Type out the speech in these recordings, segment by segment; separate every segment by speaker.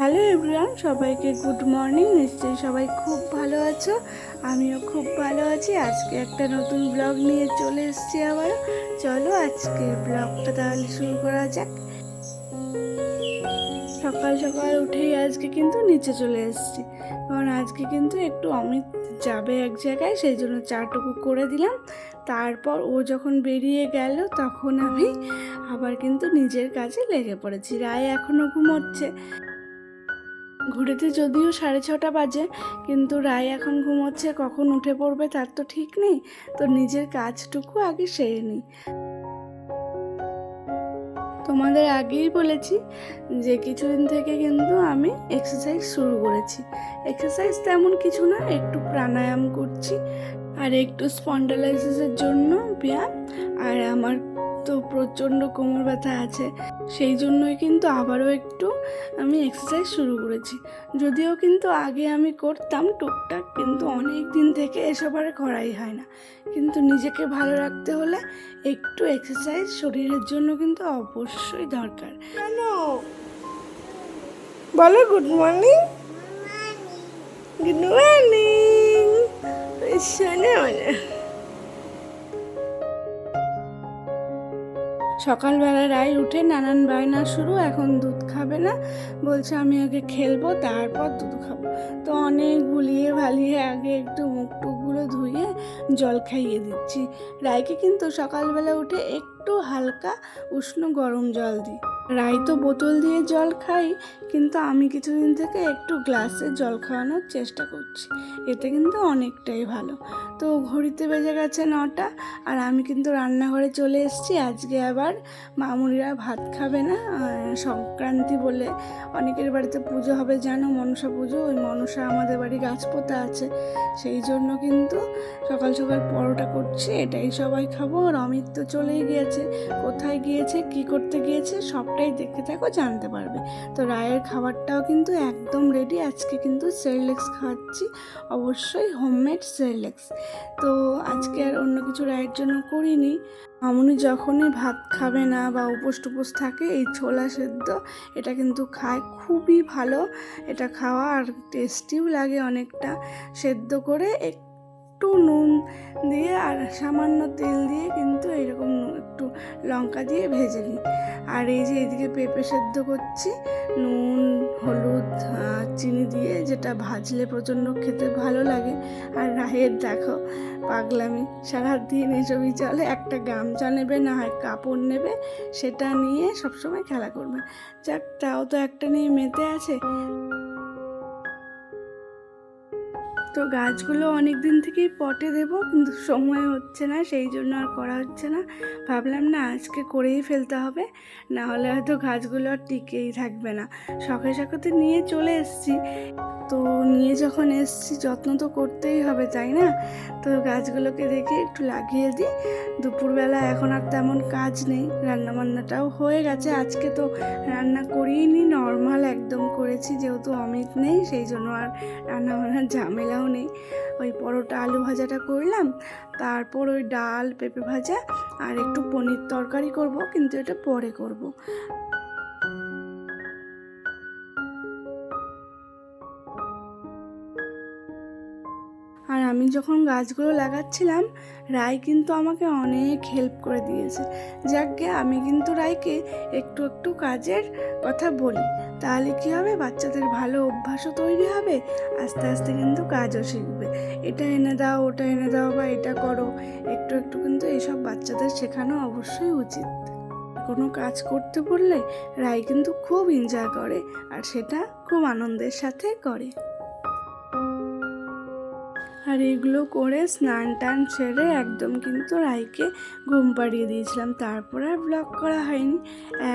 Speaker 1: Hello everyone, সবাইকে good morning. নিশ্চয়ই সবাই খুব ভালো আছো, আমিও খুব ভালো আছি। আজকে একটা নতুন ব্লগ নিয়ে চলে এসেছি আবার। চলো আজকে ব্লগটা তাহলে শুরু করা যাক। সকাল সকাল উঠেই আজকে কিন্তু নিচে চলে এসেছি, কারণ আজকে কিন্তু একটু অমিত যাবে এক জায়গায়, সেই জন্য চাটুকু করে দিলাম। তারপর ও যখন বেরিয়ে গেল তখন আমি আবার কিন্তু নিজের কাজে লেগে পড়েছি। রায় এখনও ঘুমোচ্ছে। ঘুরেতে যদিও 6:30 বাজে, কিন্তু রায় এখন ঘুমোচ্ছে, কখন উঠে পড়বে তার তো ঠিক নেই। তো নিজের কাজটুকু আগে সেরে নিই। তোমাদের আগেই বলেছি যে কিছুদিন থেকে কিন্তু আমি এক্সারসাইজ শুরু করেছি। এক্সারসাইজ তেমন কিছু না, একটু প্রাণায়াম করছি আর একটু স্পন্ডালাইসিসের জন্য ব্যায়াম। আর আমার তো প্রচণ্ড কোমর ব্যথা আছে, সেই জন্যই কিন্তু আবারও একটু আমি এক্সারসাইজ শুরু করেছি। যদিও কিন্তু আগে আমি করতাম টুকটাক, কিন্তু অনেক দিন থেকে এসব আর করাই হয় না। কিন্তু নিজেকে ভালো রাখতে হলে একটু এক্সারসাইজ শরীরের জন্য কিন্তু অবশ্যই দরকার। কেন বলো গুড মর্নিং। গুড মর্নিং শোনো মানে। সকালবেলা রায় উঠে নানান বায়না শুরু। এখন দুধ খাবে না, বলছে আমি আগে খেলবো তারপর দুধ খাবো। তো অনেক ভুলিয়ে ভালিয়ে আগে একটু মুখ টুকগুলো ধুয়ে জল খাইয়ে দিচ্ছি। রায়কে কিন্তু সকালবেলা উঠে একটু হালকা উষ্ণ গরম জল দিই। রায় তো বোতল দিয়ে জল খাই, কিন্তু আমি কিছুদিন থেকে একটু গ্লাসে জল খাওয়ানোর চেষ্টা করছি। এতে কিন্তু অনেকটাই ভালো। তো ঘড়িতে বেজে গেছে 9টা, আর আমি কিন্তু রান্নাঘরে চলে এসেছি। আজকে আবার মামুনিরা ভাত খাবে না, সংক্রান্তি বলে অনেকের বাড়িতে পুজো হবে, জানো, মনসা পুজো। ওই মনসা আমাদের বাড়ি গাছ পোতা আছে, সেই জন্য কিন্তু সকাল সকাল পরোটা করছি। এটাই সবাই খাবো। আর অমিত তো চলেই গিয়েছে, কোথায় গিয়েছে কি করতে গিয়েছে সবটাই দেখতে থাকো, জানতে পারবে। তো রায়ের খাবারটাও কিন্তু একদম রেডি। আজকে কিন্তু সেরেলেক্স খাওয়াচ্ছি, অবশ্যই হোমমেড সেরেলেক্স। তো আজকে আর অন্য কিছু রায়ের জন্য করিনি। মামুনি যখনই ভাত খাবে না বা উপোস টুপোস থাকে, এই ছোলা সেদ্ধ এটা কিন্তু খায়, খুবই ভালো এটা খাওয়া, আর টেস্টিও লাগে অনেকটা। সেদ্ধ করে একটু নুন দিয়ে আর সামান্য তেল দিয়ে কিন্তু এরকম একটু লঙ্কা দিয়ে ভেজে নিই। আর এই যে এদিকে পেঁপে সেদ্ধ করছি, নুন হলুদ চিনি দিয়ে, যেটা ভাজলে প্রচণ্ড খেতে ভালো লাগে। আর রায়ের দেখো পাগলামি, সারাদিন এসবই চলে। একটা গামছা নেবে, না হয় কাপড় নেবে, সেটা নিয়ে সবসময় খেলা করবে। যাক, তাও তো একটা নিয়ে মেতে আছে। তো গাছগুলো অনেক দিন থেকেই পটে দেবো, কিন্তু সময় হচ্ছে না, সেই জন্য আর করা হচ্ছে না। ভাবলাম না আজকে করেই ফেলতে হবে, না হলে হয়তো গাছগুলো আর টিকেই থাকবে না। শখে শখেতে নিয়ে চলে এসেছি, তো নিয়ে যখন এসেছি যত্ন তো করতেই হবে, তাই না? তো গাছগুলোকে দেখে একটু লাগিয়ে দিই। দুপুরবেলা এখন আর তেমন কাজ নেই, রান্নাবান্নাটাও হয়ে গেছে। আজকে তো রান্না করিনি, নর্মাল একদম করেছি, যেহেতু অমিত নেই সেই জন্য আর রান্নাবান্নার ঝামেলাও নেই। ওই পরোটা আলু ভাজাটা করলাম, তারপর ওই ডাল পেঁপে ভাজা আর একটু পনির তরকারি করব, কিন্তু এটা পরে করব। আর আমি যখন গাছগুলো লাগাচ্ছিলাম, রায় কিন্তু আমাকে অনেক হেল্প করে দিয়েছে। যাকে আমি কিন্তু রায়কে একটু একটু কাজের কথা বলি, তাহলে কী হবে, বাচ্চাদের ভালো অভ্যাসও তৈরি হবে, আস্তে আস্তে কিন্তু কাজও শিখবে। এটা এনে দাও, ওটা এনে দাও, বা এটা করো, একটু একটু কিন্তু এসব বাচ্চাদের শেখানো অবশ্যই উচিত। কোনো কাজ করতে বললে রায় কিন্তু খুব এনজয় করে, আর সেটা খুব আনন্দের সাথে করে। আর এগুলো করে স্নান টান সেরে একদম কিন্তু রায়কে ঘুম পাড়িয়ে দিয়েছিলাম। তারপর আর ব্লগ করা হয়নি,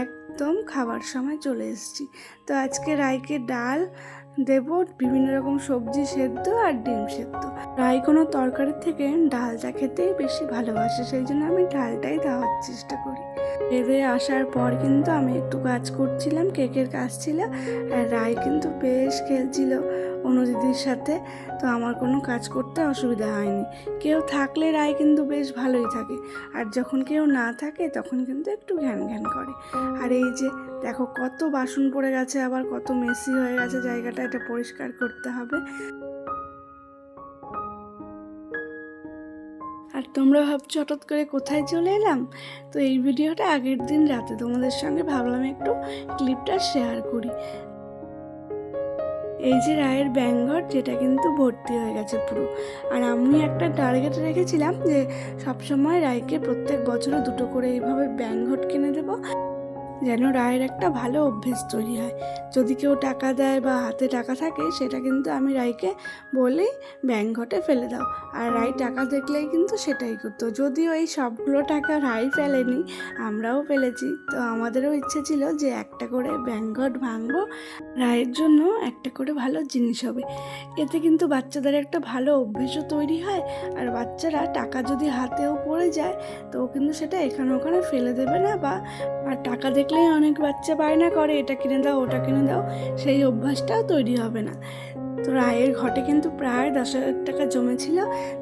Speaker 1: একদম খাবার সময় চলে এসেছি। তো আজকে রায়কে ডাল দেব, বিভিন্ন রকম সবজি সেদ্ধ আর ডিম সেদ্ধ। রায় কোনো তরকারির থেকে ডালটা খেতেই বেশি ভালোবাসে, সেই জন্য আমি ডালটাই দেওয়ার চেষ্টা করি। খেয়ে আসার পর কিন্তু আমি একটু কাজ করছিলাম, কেকের কাজ ছিল। আর রায় কিন্তু বেশ খেলছিল, ও অনুদিদির সাথে, তো আমার কোনো কাজ করতে অসুবিধা হয়নি। কেউ থাকলে রায় কিন্তু বেশ ভালোই থাকে, আর যখন কেউ না থাকে তখন কিন্তু একটু ঘ্যান ঘ্যান করে। আর এই যে দেখো কত বাসন পড়ে গেছে, আবার কত মেসি হয়ে গেছে জায়গাটা, এটা পরিষ্কার করতে হবে। আর তোমরা ভাবছো হঠাৎ করে কোথায় চলে এলাম, তো এই ভিডিওটা আগের দিন রাতে তোমাদের সঙ্গে ভাবলাম একটু ক্লিপটা শেয়ার করি। এই যে রায়ের ব্যাংঘর, যেটা কিন্তু ভর্তি হয়ে গেছে পুরো। আর আমি একটা টার্গেট রেখেছিলাম যে সবসময় রায়কে প্রত্যেক বছরে 2টো করে এইভাবে ব্যাংঘট কিনে দেবো, যেন রায়ের একটা ভালো অভ্যেস তৈরি হয়। যদি কেউ টাকা দেয় বা হাতে টাকা থাকে, সেটা কিন্তু আমি রায়কে বলি ব্যাংঘটে ফেলে দাও, আর রায় টাকা দেখলেই কিন্তু সেটাই করতো। যদিও এই সবগুলো টাকা রায় ফেলেনি, আমরাও ফেলেছি। তো আমাদেরও ইচ্ছে ছিল যে একটা করে ব্যাংঘট ভাঙবো, রায়ের জন্য একটা করে ভালো জিনিস হবে। এতে কিন্তু বাচ্চাদের একটা ভালো অভ্যেসও তৈরি হয়, আর বাচ্চারা টাকা যদি হাতেও পড়ে যায় তো কিন্তু সেটা এখানে ওখানে ফেলে দেবে না। আর টাকা দেখলেই অনেক বাচ্চা বায়না করে এটা কিনে দাও ওটা কিনে দাও, সেই অভ্যাসটাও তৈরি হবে না। তো রায়ের ঘটে কিন্তু প্রায় 10,000 টাকা জমেছিল।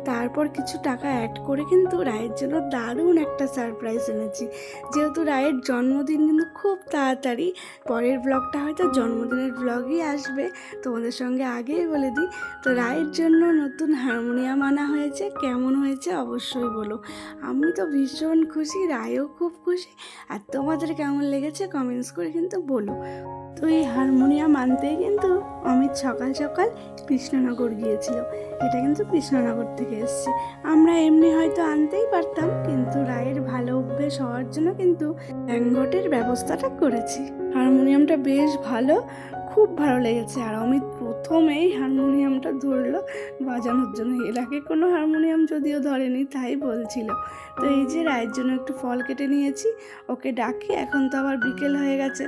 Speaker 1: তারপর কিছু টাকা অ্যাড করে কিন্তু রায়ের জন্য দারুণ একটা সারপ্রাইজ এনেছি। যেহেতু রায়ের জন্মদিন কিন্তু খুব তাড়াতাড়ি, পরের ব্লগটা হয়তো জন্মদিনের ব্লগই আসবে, তোমাদের সঙ্গে আগেই বলে দিই। তো রায়ের জন্য নতুন হারমোনিয়াম আনা হয়েছে, কেমন হয়েছে অবশ্যই বলো। আমি তো ভীষণ খুশি, রায়ও খুব খুশি। আর তোমাদের কেমন লেগেছে কমেন্টস করে কিন্তু বলো। তো এই হারমোনিয়াম আনতেই কিন্তু অমিত সকাল সকাল কৃষ্ণনগর গিয়েছিল। এটা কিন্তু কৃষ্ণনগর থেকে এসছে। আমরা এমনি হয়তো আনতেই পারতাম, কিন্তু রায়ের ভালো অভ্যেস হওয়ার জন্য কিন্তু ব্যাংঘটের ব্যবস্থাটা করেছি। হারমোনিয়ামটা বেশ ভালো, খুব ভালো লেগেছে। আর অমিত প্রথমেই হারমোনিয়ামটা ধরলো বাজানোর জন্য, এর আগে কোনো হারমোনিয়াম যদিও ধরেনি, তাই বলছিল। তো এই যে রায়ের জন্য একটু ফল কেটে নিয়েছি, ওকে ডাকি। এখন তো আবার বিকেল হয়ে গেছে,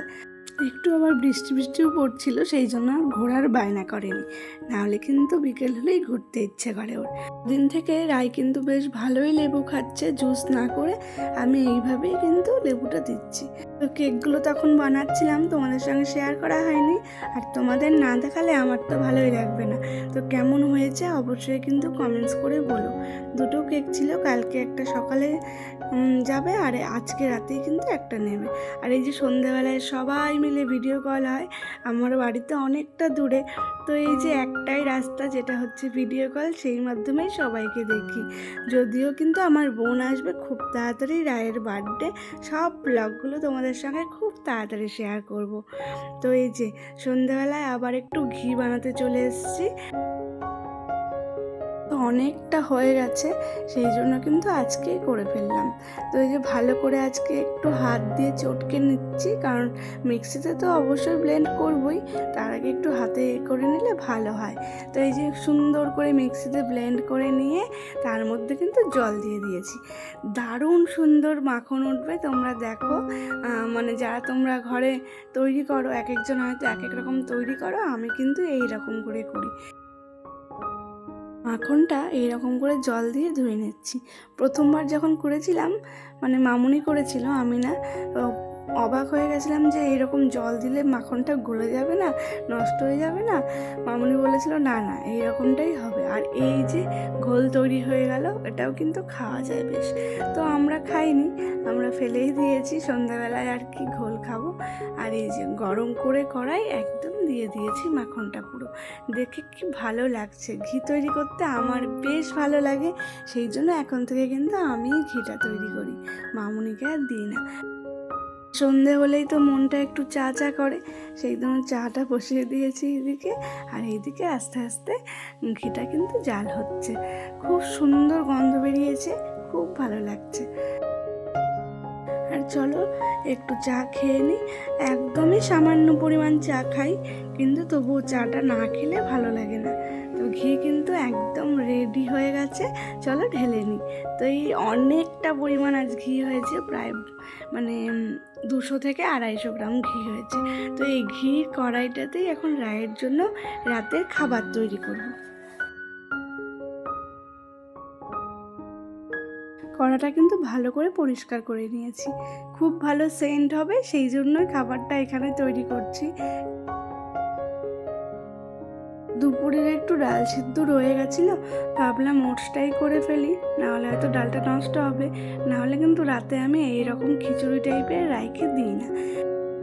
Speaker 1: একটু আবার বৃষ্টিও পড়ছিল, সেই জন্য আর ঘোরার বায়না করেনি, নাহলে কিন্তু বিকেল হলেই ঘুরতে ইচ্ছে করে ওর। দিন থেকে রায় কিন্তু বেশ ভালোই লেবু খাচ্ছে, জুস না করে। আমি এইভাবেই কিন্তু লেবুটা দিচ্ছি। তো কেকগুলো তখন বানাচ্ছিলাম, তোমাদের সঙ্গে শেয়ার করা হয়নি, আর তোমাদের না দেখালে আমার তো ভালোই লাগবে না। তো কেমন হয়েছে অবশ্যই কিন্তু কমেন্টস করে বলো। 2টো কেক ছিল, কালকে একটা সকালে যাবে, আর আজকে রাতেই কিন্তু একটা নেবে। আর এই যে সন্ধ্যাবেলায় সবাই মিলে ভিডিও কল হয়, আমার বাড়িতে অনেকটা দূরে। তো এই যে একটাই রাস্তা, যেটা হচ্ছে ভিডিও কল, সেই মাধ্যমেই সবাইকে দেখি। যদিও কিন্তু আমার বোন আসবে খুব তাড়াতাড়ি, রায়ের বার্থডে, সব ব্লগগুলো তোমাদের সঙ্গে খুব তাড়াতাড়ি শেয়ার করব। তো এই যে সন্ধ্যাবেলায় আবার একটু ঘি বানাতে চলে এসেছি। অনেকটা হয়ে গেছে, সেই জন্য কিন্তু আজকেই করে ফেললাম। তো এই যে ভালো করে আজকে একটু হাত দিয়ে চটকে নিচ্ছি, কারণ মিক্সিতে তো অবশ্যই ব্লেন্ড করবই, তার আগে একটু হাতে করে নিলে ভালো হয়। তো এই যে সুন্দর করে মিক্সিতে ব্লেন্ড করে নিয়ে তার মধ্যে কিন্তু জল দিয়ে দিয়েছি। দারুণ সুন্দর মাখন উঠবে, তোমরা দেখো। মানে যারা তোমরা ঘরে তৈরি করো, এক একজন হয়তো এক এক রকম তৈরি করো, আমি কিন্তু এই রকম করে করি। মাখনটা এইরকম করে জল দিয়ে ধুয়ে নিচ্ছি। প্রথমবার যখন করেছিলাম, মানে মামুনি করেছিল, আমি না, অবাক হয়ে গেছিলাম যে এইরকম জল দিলে মাখনটা গলে যাবে না, নষ্ট হয়ে যাবে না। মামুনি বলেছিল না না এইরকমটাই হবে। আর এই যে ঘোল তৈরি হয়ে গেল, এটাও কিন্তু খাওয়া যায় বেশ। তো আমরা খাইনি, আমরা ফেলেই দিয়েছি, সন্ধ্যাবেলায় আর কি ঘোল খাবো। আর এই যে গরম করে কড়াই একদম দিয়ে দিয়েছি মাখনটা পুরো। দেখে কি ভালো লাগছে, ঘি তৈরি করতে আমার বেশ ভালো লাগে, সেই জন্য এখন থেকে কিন্তু আমি ঘিটা তৈরি করি, মামুনিকে আর দিই না। সন্ধে হলেই তো মনটা একটু চা চা করে, সেই জন্য চাটা বসিয়ে দিয়েছি এদিকে। আর এইদিকে আস্তে আস্তে ঘিটা কিন্তু জাল হচ্ছে, খুব সুন্দর গন্ধ বেরিয়েছে, খুব ভালো লাগছে। আর চলো একটু চা খেয়ে নিই। একদমই সামান্য পরিমাণ চা খাই, কিন্তু তবুও চাটা না খেলে ভালো লাগে না। তো ঘি কিন্তু একদম রেডি হয়ে গেছে, চলো ঢেলে নিই। তো এই অনেকটা পরিমাণ আজ ঘি হয়েছে, প্রায় মানে 200 থেকে 250 গ্রাম ঘি হয়েছে। তো এই ঘি কড়াইটাতেই এখন রায়ের জন্য রাতের খাবার তৈরি করব। কড়াটা কিন্তু ভালো করে পরিষ্কার করে নিয়েছি, খুব ভালো সেন্ট হবে, সেই জন্যই খাবারটা এখানে তৈরি করছি। দুপুরের একটু ডাল সিদ্ধ রয়ে গেছিলো, ভাবলাম ওটসটাই করে ফেলি, নাহলে হয়তো ডালটা নষ্ট হবে। নাহলে কিন্তু রাতে আমি এইরকম খিচুড়ি টাইপের রাইখে দিই না।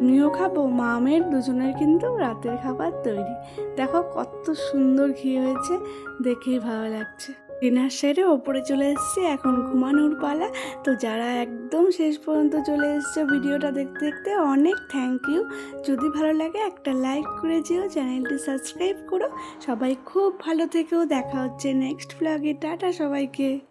Speaker 1: আমিও খাবো, মা মেয়ের দুজনের কিন্তু রাতের খাবার তৈরি। দেখো কত সুন্দর ঘি হয়েছে, দেখেই ভালো লাগছে। ডিনার সেরে ওপরে চলে এসেছি, এখন ঘুমানোর পালা। তো যারা একদম শেষ পর্যন্ত চলে এসছে ভিডিওটা দেখতে দেখতে, অনেক থ্যাংক ইউ। যদি ভালো লাগে একটা লাইক করে যেও, চ্যানেলটি সাবস্ক্রাইব করো। সবাই খুব ভালো থেকেও, দেখা হচ্ছে নেক্সট ব্লগে। টাটা সবাইকে।